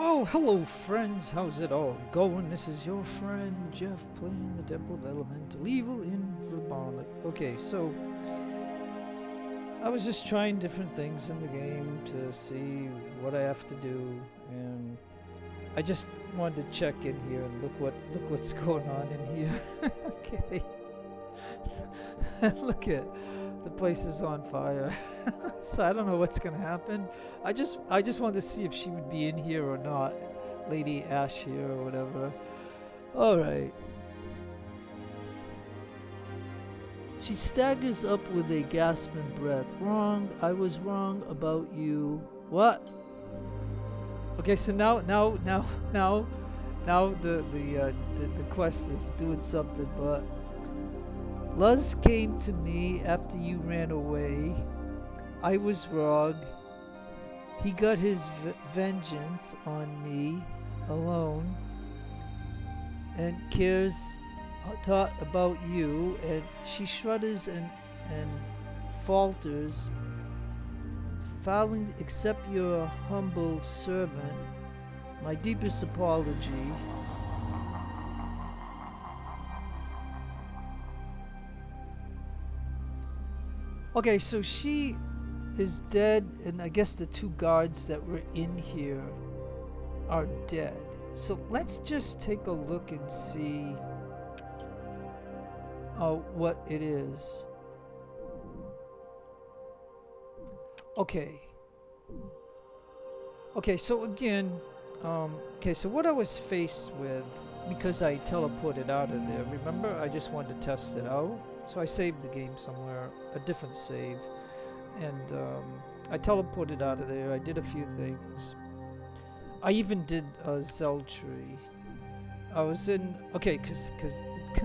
Oh, hello friends, how's it all going? This is your friend Jeff playing the Temple of Elemental Evil in Verbobonc. Okay, so I was just trying different things in the game to see what I have to do, and I just wanted to check in here and look what's going on in here. Okay. Look at the place is on fire. So I don't know what's gonna happen. I just wanted to see if she would be in here or not. Lady Ash here or whatever. Alright. She staggers up with a gasping breath. Wrong. I was wrong about you. What? Okay, so now the quest is doing something, but Luz came to me after you ran away. I was wrong. He got his vengeance on me alone and cares a lot about you. And she shudders and falters. Failing accept your humble servant, my deepest apology. Okay, so she is dead, and I guess the two guards that were in here are dead. So let's just take a look and see what it is. Okay, so again, so what I was faced with, because I teleported out of there, remember I just wanted to test it out? So I saved the game somewhere, a different save, and I teleported out of there. I did a few things. I even did Zeltry. I was in, because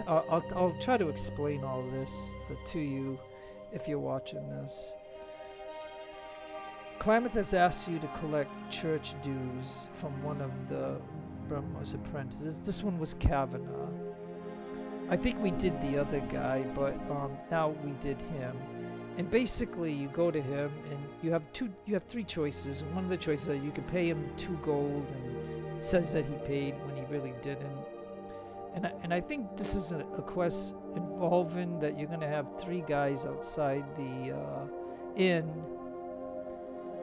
I'll try to explain all this to you if you're watching this. Klamath has asked you to collect church dues from one of the Brahma's apprentices. This one was Kavanaugh. I think we did the other guy, but now we did him. And basically, you go to him, and you have three choices. And one of the choices is you can pay him 2 gold, and it says that he paid when he really didn't. And I think this is a quest involving that you're gonna have 3 guys outside the inn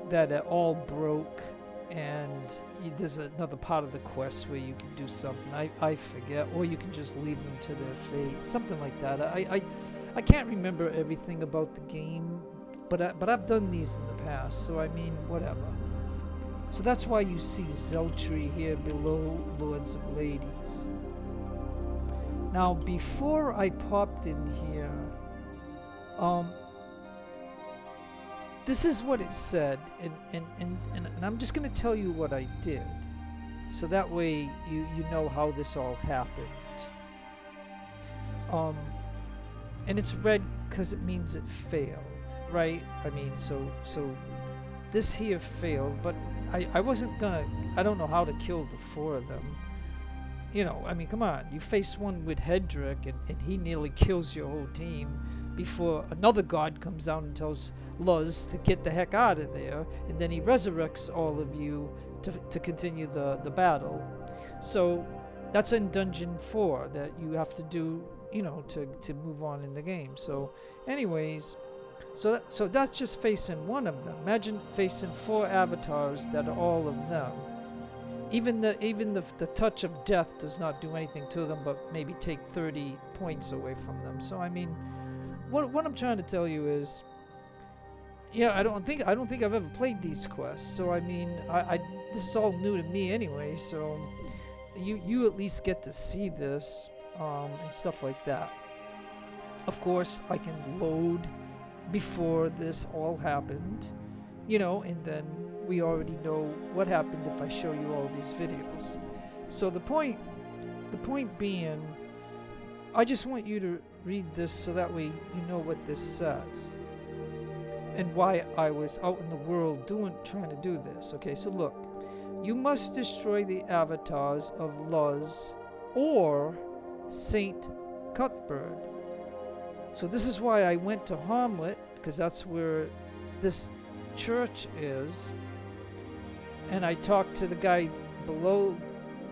that are all broke. And there's another part of the quest where you can do something. I forget, or you can just leave them to their fate, something like that. I can't remember everything about the game, but I've done these in the past, so I mean, whatever. So that's why you see Zeltry here below Lords of Ladies. Now, before I popped in here, this is what it said, and I'm just going to tell you what I did, so that way you know how this all happened. And it's red because it means it failed, right? I mean, so this here failed, but I wasn't gonna, I don't know how to kill the 4 of them. You know, I mean, come on, you face one with Hedrick, and he nearly kills your whole team before another god comes down and tells Luz to get the heck out of there, and then he resurrects all of you to continue the battle. So that's in Dungeon 4 that you have to do, to move on in the game. So anyways, so that's just facing one of them. Imagine facing 4 avatars that are all of them. Even the touch of death does not do anything to them, but maybe take 30 points away from them. So I mean, what I'm trying to tell you is, yeah, I don't think I've ever played these quests. So I mean, this is all new to me anyway. So you at least get to see this and stuff like that. Of course, I can load before this all happened, and then we already know what happened if I show you all these videos. So the point being, I just want you to read this so that way you know what this says and why I was out in the world trying to do this. Okay, so look, you must destroy the avatars of Luz or Saint Cuthbert. So this is why I went to Hamlet, because that's where this church is, and I talked to the guy below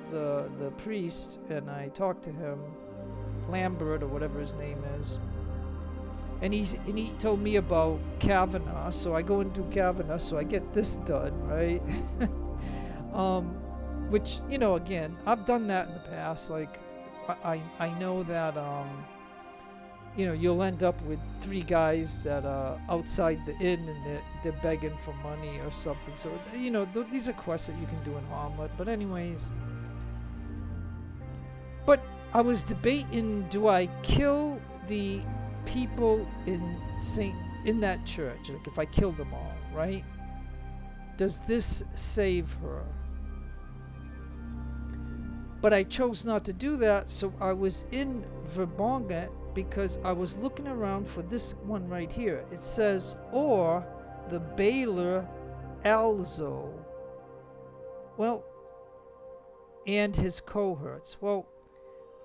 the priest, and I talk to him, Lambert or whatever his name is, and he told me about Kavanaugh. So I go and do Kavanaugh, so I get this done, right? Which, you know, again, I've done that in the past. Like, I know that you know, you'll end up with 3 guys that are outside the inn, and they're begging for money or something. So, you know, these are quests that you can do in Omelette. But anyways, but I was debating, do I kill the people in that church? Like, if I kill them all, right? Does this save her? But I chose not to do that, so I was in Verbobonc because I was looking around for this one right here. It says, or the Baylor Alzo. Well, and his cohorts. Well,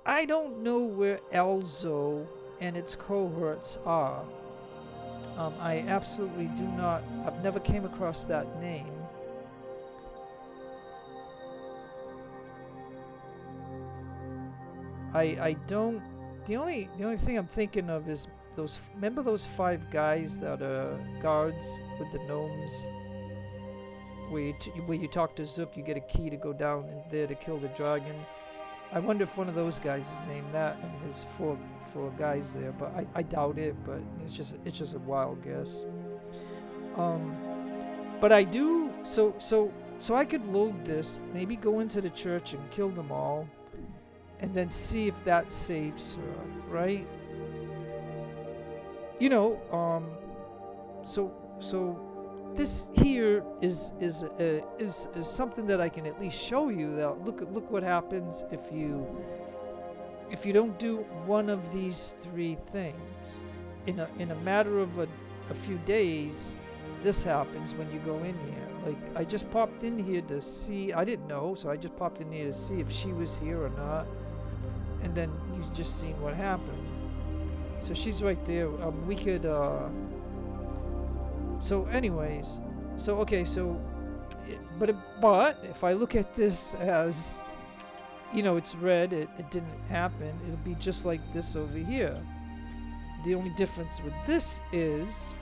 I don't know where Alzo and its cohorts are. I absolutely do not. I've never came across that name. I don't. The only thing I'm thinking of is those. Remember those 5 guys that are guards with the gnomes? Where you talk to Zook, you get a key to go down in there to kill the dragon. I wonder if one of those guys is named that, and his four guys there. But I doubt it. But it's just a wild guess. But I do. So I could load this. Maybe go into the church and kill them all. And then see if that saves her, right? You know, so this here is something that I can at least show you. That look what happens if you don't do one of these 3 things in a matter of a few days. This happens when you go in here. Like, I just popped in here to see. I didn't know, so I just popped in here to see if she was here or not. And then you just seen what happened. So she's right there. We could. So, anyways, so okay. So, but if I look at this as, you know, it's red. It didn't happen. It'll be just like this over here. The only difference with this is,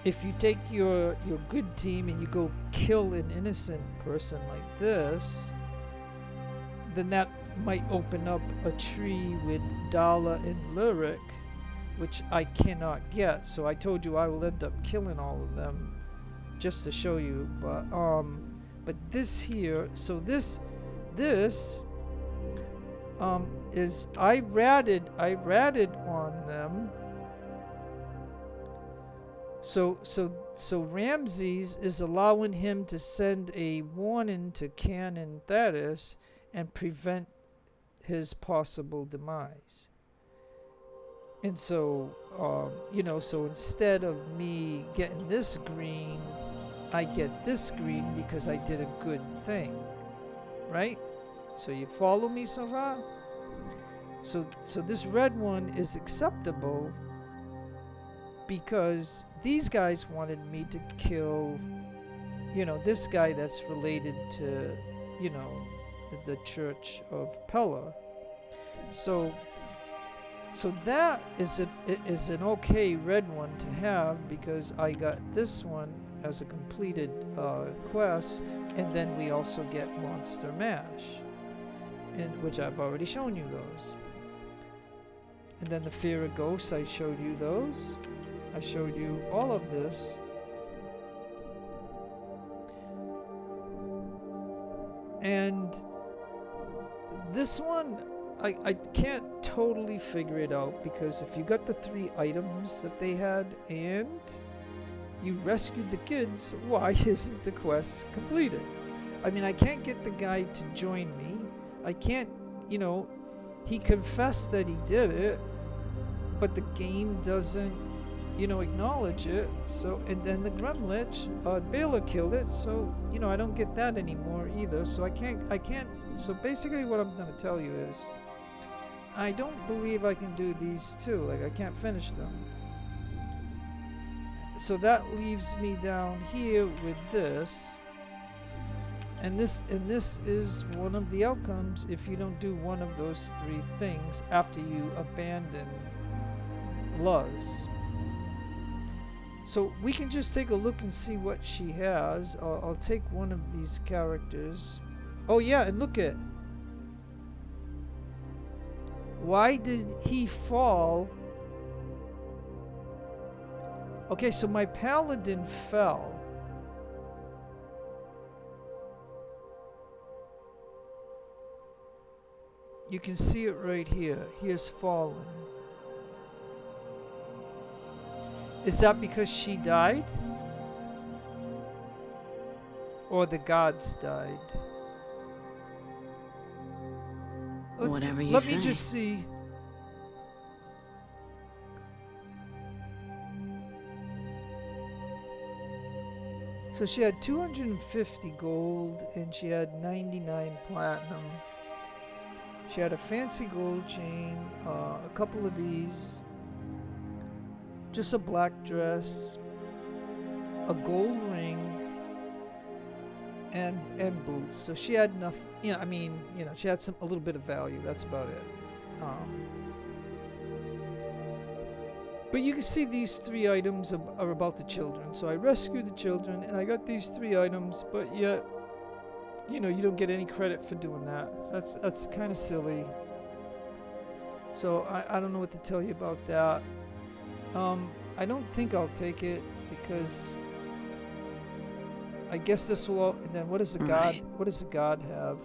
if you take your good team and you go kill an innocent person like this, then that might open up a tree with Dala and Lyric, which I cannot get. So I told you I will end up killing all of them just to show you. But this here, so this is I ratted on them. So Ramses is allowing him to send a warning to Canon Thetis and prevent his possible demise. And so, you know, so instead of me getting this green, I get this green because I did a good thing, right? So you follow me so far? So this red one is acceptable because these guys wanted me to kill, you know, this guy that's related to, you know, the Church of Pella. So that is an okay red one to have because I got this one as a completed quest, and then we also get Monster Mash, which I've already shown you those. And then the Fear of Ghosts, I showed you those. I showed you all of this. And this one, I can't totally figure it out because if you got the 3 items that they had and you rescued the kids, why isn't the quest completed? I mean, I can't get the guy to join me. I can't, you know, he confessed that he did it, but the game doesn't, you know, acknowledge it. So, and then the Gremlich, Baylor killed it, so, you know, I don't get that anymore either. So I can't, so basically what I'm going to tell you is, I don't believe I can do these 2, like I can't finish them. So that leaves me down here with this, And this is one of the outcomes if you don't do one of those three things after you abandon Luz. So we can just take a look and see what she has. I'll take one of these characters. Oh yeah, and look at, why did he fall? Okay, so my paladin fell. You can see it right here. He has fallen. Is that because she died? Or the gods died? Whatever you let say. me just see. So she had 250 gold and she had 99 platinum. She had a fancy gold chain, a couple of these, just a black dress, a gold ring, and boots. So she had enough. I mean, she had a little bit of value. That's about it. But you can see these three items are about the children. So I rescued the children, and I got these three items. But yet, you don't get any credit for doing that. That's kind of silly. So I don't know what to tell you about that. I don't think I'll take it because I guess this will. And then what does the god? What does the god have?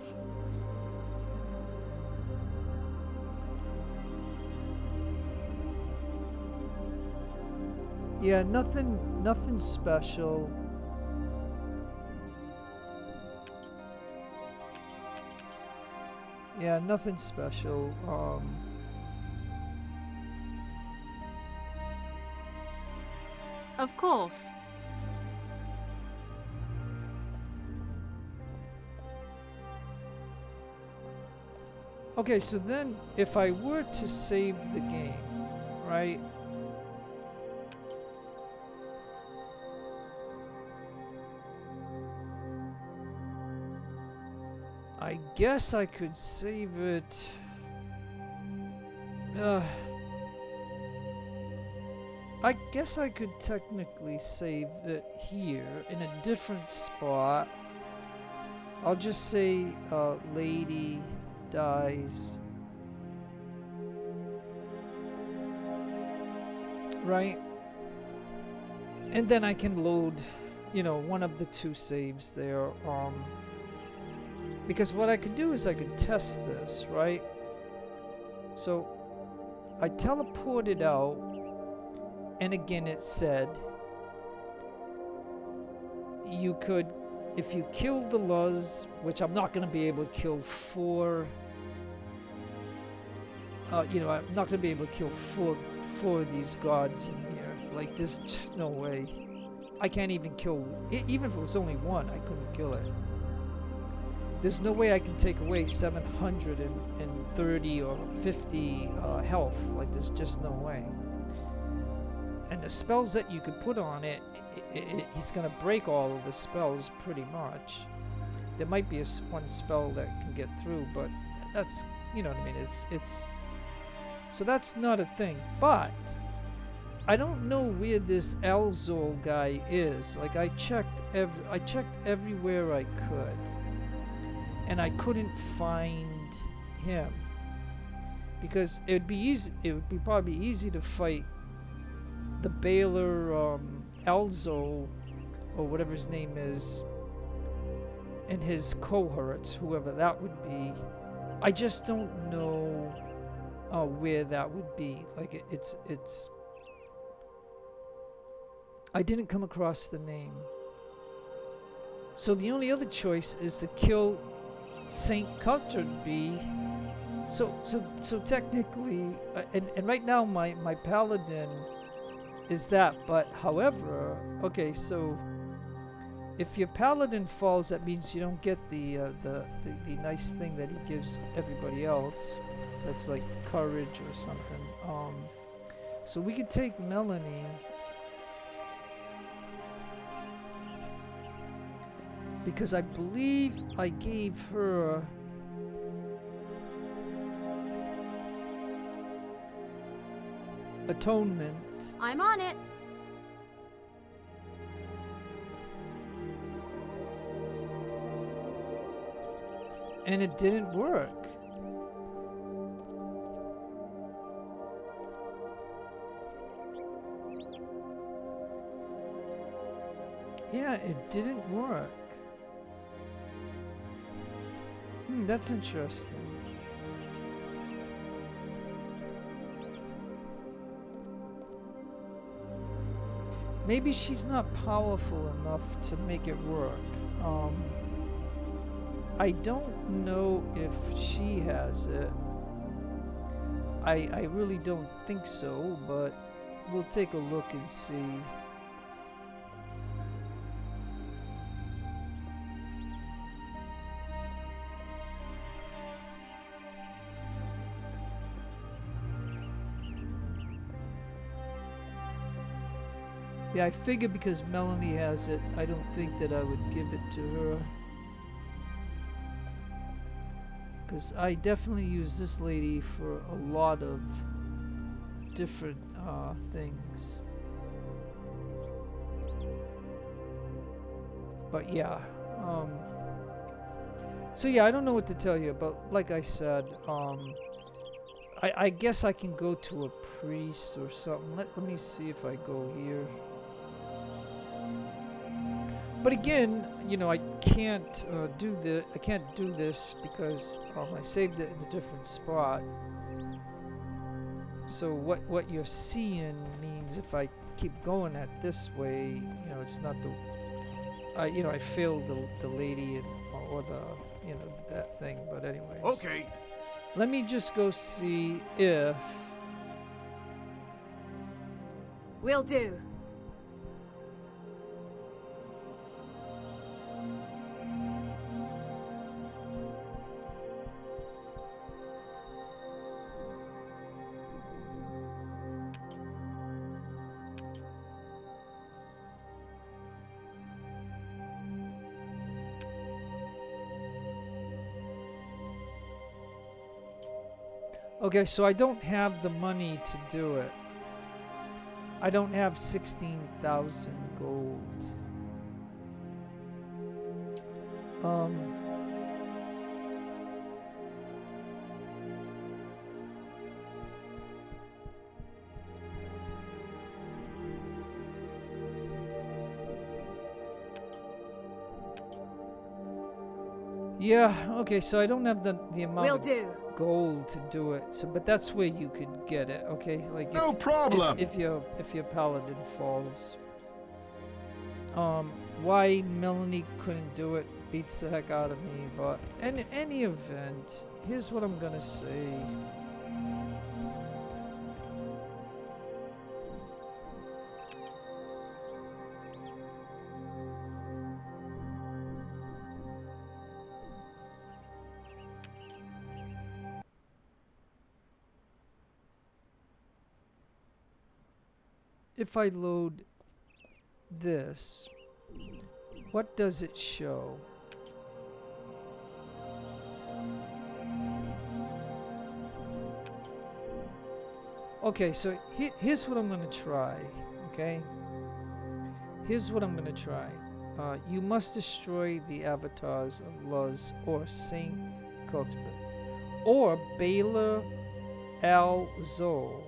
Yeah, nothing special. Yeah, nothing special. Of course. Okay, so then if I were to save the game, right? I guess I could save it. I guess I could technically save it here in a different spot. I'll just say lady dies. Right? And then I can load, one of the two saves there. Because what I could do is I could test this, right? So I teleported out, and again it said you could, if you killed the Luz, which I'm not going to be able to kill four, I'm not going to be able to kill four of these gods in here. Like, there's just no way. I can't even kill, even if it was only one, I couldn't kill it. There's no way I can take away 730 or 50 health. Like, there's just no way. And the spells that you could put on it, he's going to break all of the spells pretty much. There might be one spell that can get through, but that's, you know what I mean? It's so that's not a thing. But I don't know where this Alzol guy is. Like, I checked everywhere I could, and I couldn't find him, because it would be probably easy to fight the Baylor Alzo, or whatever his name is, and his cohorts, whoever that would be. I just don't know where that would be. Like, it's I didn't come across the name. So the only other choice is to kill Saint Cutterby. So technically, and right now my paladin is that. But however, okay, so if your paladin falls, that means you don't get the nice thing that he gives everybody else. That's like courage or something. So we could take Melanie. Because I believe I gave her atonement. I'm on it. And it didn't work. Yeah, it didn't work. That's interesting. Maybe she's not powerful enough to make it work. I don't know if she has it. I really don't think so, but we'll take a look and see. Yeah, I figure because Melanie has it, I don't think that I would give it to her. Because I definitely use this lady for a lot of different things. But yeah. So yeah, I don't know what to tell you, but like I said, I guess I can go to a priest or something. Let me see if I go here. But again, you know, I can't do this because I saved it in a different spot. So what you're seeing means if I keep going at this way, you know, it's not the I failed the lady and, or the that thing. But anyways. Okay. Let me just go see if. Will do. Okay, so I don't have the money to do it. I don't have 16,000 gold. Yeah, okay, so I don't have the amount Will of do. gold to do it. So, but that's where you could get it, okay? Like No problem. If your paladin falls. Why Melanie couldn't do it beats the heck out of me, but in any event, here's what I'm gonna say. If I load this, what does it show? Okay, so here's what I'm going to try, okay? Here's what I'm going to try. You must destroy the avatars of Luz or Saint Cuthbert or Baylor Al-Zol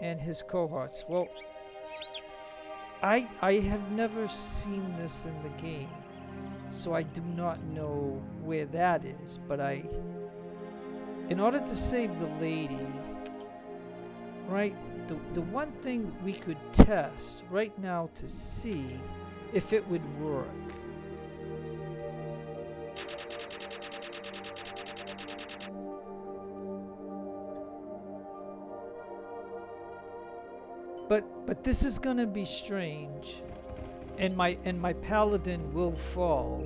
and his cohorts. Well, I have never seen this in the game, so I do not know where that is, but in order to save the lady, right, the one thing we could test right now to see if it would work. But this is gonna be strange, and my paladin will fall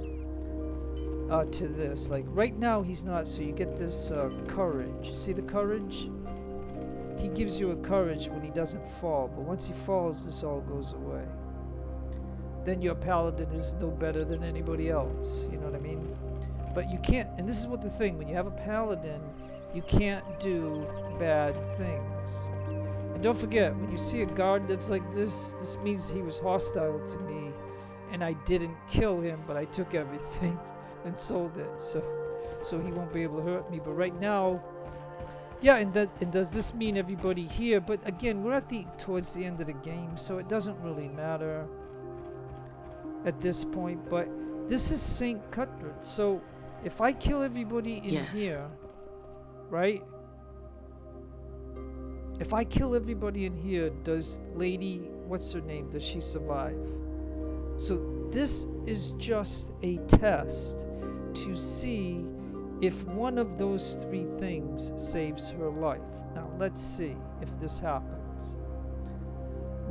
to this. Like right now he's not, so you get this courage. See the courage? He gives you a courage when he doesn't fall, but once he falls, this all goes away. then your paladin is no better than anybody else. You know what I mean? But you can't, and this is what the thing, when you have a paladin, you can't do bad things. And don't forget, when you see a guard that's like this means he was hostile to me, and I didn't kill him, but I took everything and sold it, so he won't be able to hurt me. But right now, yeah, and does this mean everybody here? But again, we're towards the end of the game, so it doesn't really matter at this point. But this is St. Cuthbert, so if I kill everybody in here, right? If I kill everybody in here, does Lady, what's her name, does she survive? So this is just a test to see if one of those three things saves her life. Now let's see if this happens.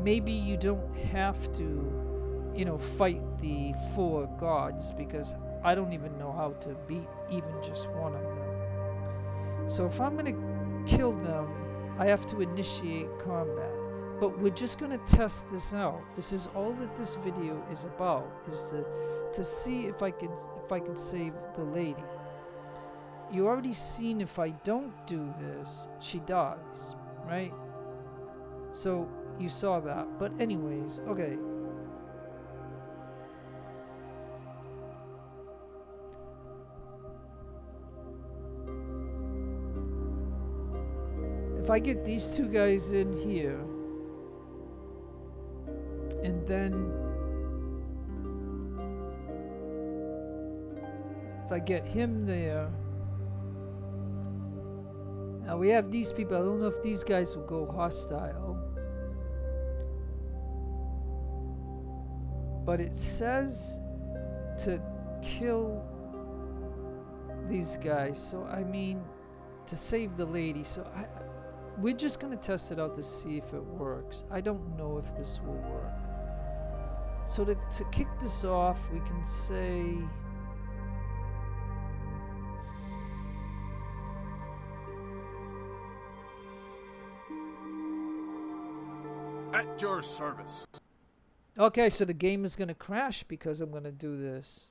Maybe you don't have to, you know, fight the 4 gods, because I don't even know how to beat even just one of them. So if I'm going to kill them, I have to initiate combat. But we're just going to test this out. This is all that this video is about, is to see if I can save the lady. You already seen if I don't do this, she dies, right? So you saw that. But anyways, okay. If I get these 2 guys in here, and then if I get him there, now we have these people. I don't know if these guys will go hostile, but it says to kill these guys, so I mean to save the lady. So we're just gonna test it out to see if it works. I don't know if this will work. So to kick this off, we can say at your service. okay, so the game is gonna crash because I'm gonna do this.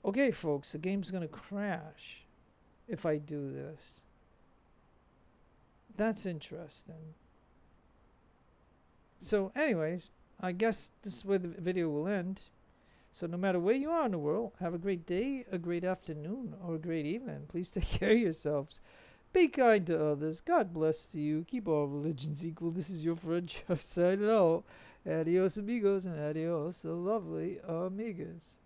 Okay folks, the game's gonna crash if I do this. That's interesting. So anyways, I guess this is where the video will end. So no matter where you are in the world, have a great day, a great afternoon, or a great evening. Please take care of yourselves. Be kind to others. God bless to you. Keep all religions equal. This is your friend Jeff signing out. Adios amigos and adios the lovely amigas.